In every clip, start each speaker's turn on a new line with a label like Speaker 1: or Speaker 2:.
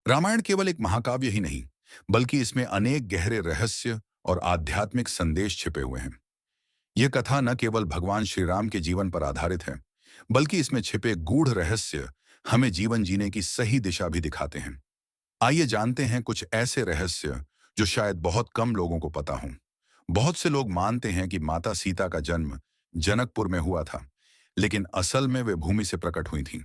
Speaker 1: रामायण केवल एक महाकाव्य ही नहीं, बल्कि इसमें अनेक गहरे रहस्य और आध्यात्मिक संदेश छिपे हुए हैं। यह कथा न केवल भगवान श्री राम के जीवन पर आधारित है, बल्कि इसमें छिपे गूढ़ रहस्य हमें जीवन जीने की सही दिशा भी दिखाते हैं। आइए जानते हैं कुछ ऐसे रहस्य जो शायद बहुत कम लोगों को पता हों। बहुत से लोग मानते हैं कि माता सीता का जन्म जनकपुर में हुआ था, लेकिन असल में वे भूमि से प्रकट हुई थीं।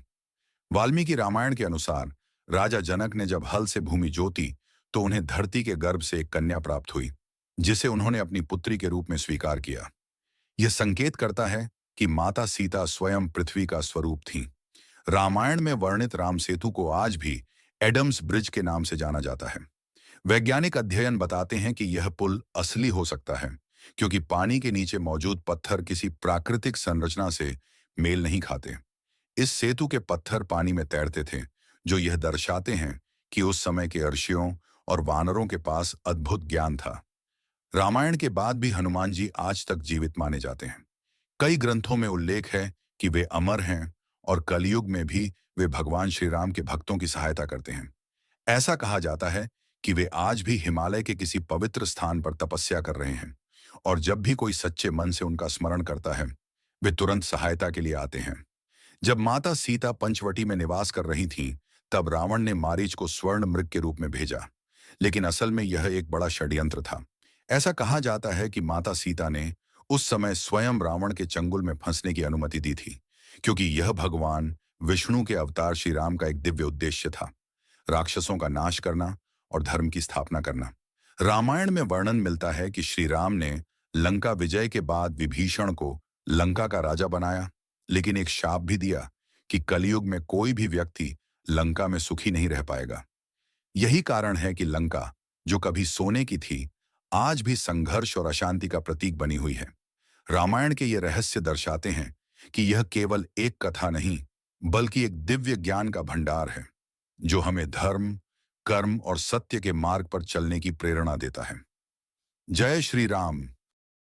Speaker 1: वाल्मीकि रामायण के अनुसार राजा जनक ने जब हल से भूमि जोती, तो उन्हें धरती के गर्भ से एक कन्या प्राप्त हुई, जिसे उन्होंने अपनी पुत्री के रूप में स्वीकार किया। यह संकेत करता है कि माता सीता स्वयं पृथ्वी का स्वरूप थीं। रामायण में वर्णित राम सेतु को आज भी एडम्स ब्रिज के नाम से जाना जाता है। वैज्ञानिक अध्ययन बताते हैं कि यह पुल असली हो सकता है, क्योंकि पानी के नीचे मौजूद पत्थर किसी प्राकृतिक संरचना से मेल नहीं खाते। इस सेतु के पत्थर पानी में तैरते थे, जो यह दर्शाते हैं कि उस समय के ऋषियों और वानरों के पास अद्भुत ज्ञान था। रामायण के बाद भी हनुमान जी आज तक जीवित माने जाते हैं। कई ग्रंथों में उल्लेख है कि वे अमर हैं और कलयुग में भी वे भगवान श्री राम के भक्तों की सहायता करते हैं। ऐसा कहा जाता है कि वे आज भी हिमालय के किसी पवित्र स्थान पर तपस्या कर रहे हैं, और जब भी कोई सच्चे मन से उनका स्मरण करता है, वे तुरंत सहायता के लिए आते हैं। जब माता सीता पंचवटी में निवास कर रही थीं, तब रावण ने मारीच को स्वर्ण मृग के रूप में भेजा, लेकिन असल में यह एक बड़ा षड्यंत्र था। ऐसा कहा जाता है कि माता सीता ने उस समय स्वयं रावण के चंगुल में फंसने की अनुमति दी थी, क्योंकि यह भगवान विष्णु के अवतार श्री राम का एक दिव्य उद्देश्य था, राक्षसों का नाश करना और धर्म की स्थापना करना। रामायण में वर्णन मिलता है कि श्री राम ने लंका विजय के बाद विभीषण को लंका का राजा बनाया, लेकिन एक शाप भी दिया कि कलयुग में कोई भी व्यक्ति लंका में सुखी नहीं रह पाएगा। यही कारण है कि लंका, जो कभी सोने की थी, आज भी संघर्ष और अशांति का प्रतीक बनी हुई है। रामायण के ये रहस्य दर्शाते हैं कि यह केवल एक कथा नहीं, बल्कि एक दिव्य ज्ञान का भंडार है, जो हमें धर्म, कर्म और सत्य के मार्ग पर चलने की प्रेरणा देता है। जय श्री राम।